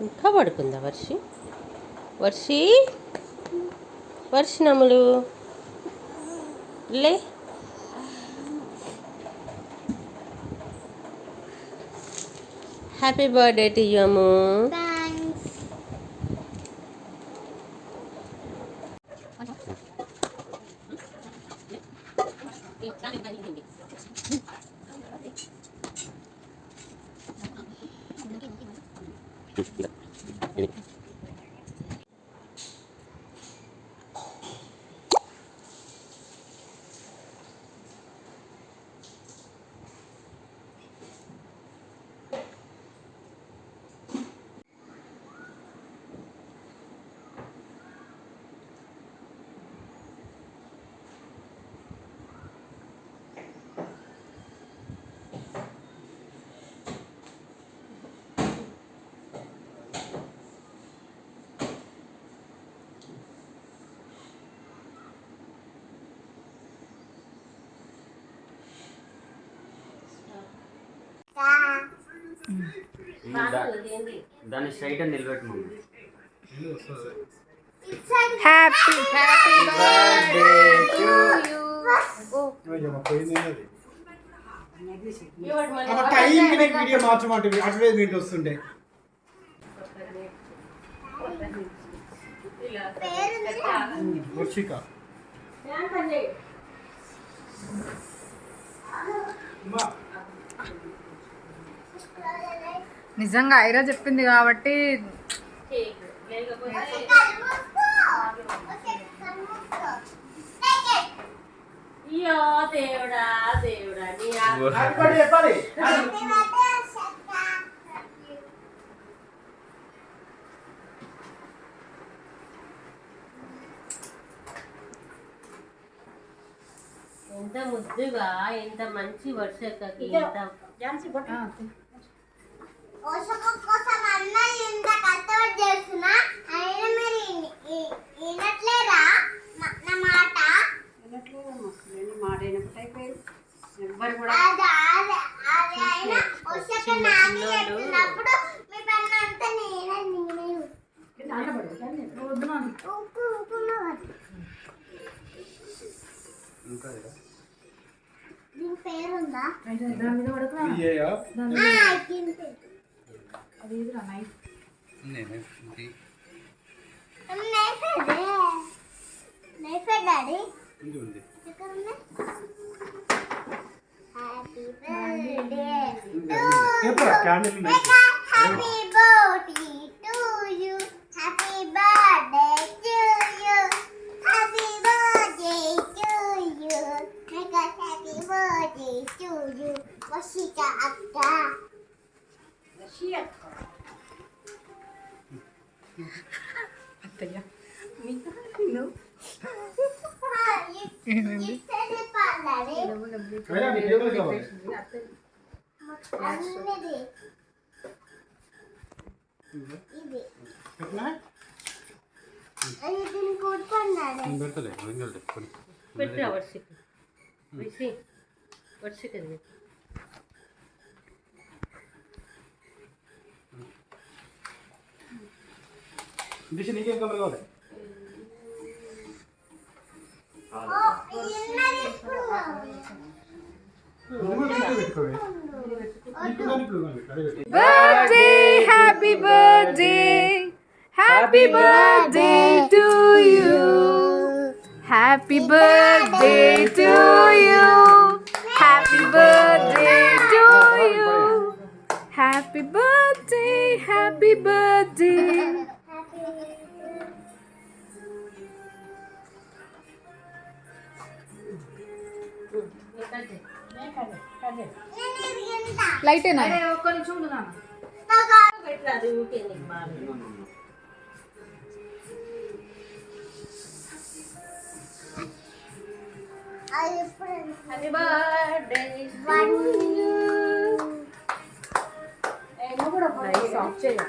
ఇంకా పడుకుందా వర్షి? వర్షి వర్షినములు లే. Happy birthday to you Ammu. దాన్ని స్ట్రైట్ అని నిలబెట్టు. Happy birthday to you. టైంకి నీకు వీడియో మార్చమంటే అడ్వర్టైజ్మెంట్ నీటి వస్తుండే. వర్షిక నిజంగా ఐరా చెప్పింది కాబట్టి దేవుడా దేవుడా చెప్పాలి. ఎంత ముద్దుగా ఎంత మంచి వర్షక్కకి ఎంత కోసం అన్న ఇంత కష్టపడి చేస్తున్నా అయినా మీరు వినట్లేదా నా మాట? అయినా వర్షక్క నాకు చెప్పినప్పుడు మీ పని అంతా నేనే దీని పేరుందా? Happy birthday to you. Happy birthday to you. Happy birthday to you. Happy birthday to you. Washika akka. అత్తయ్య పెట్టా వర్షిక వర్షిక నీకేం కలర్ కావాలి? birthday, happy birthday, happy birthday to you, happy birthday to you, happy birthday to you, happy birthday, happy birthday. Light ఏనా ఒక్క నిమిషం ఉండు నాన్న. పెట్టరాదు ఊకే నీకు బాగా. హ్యాపీ బర్త్డే ఆఫ్ చేయాలి.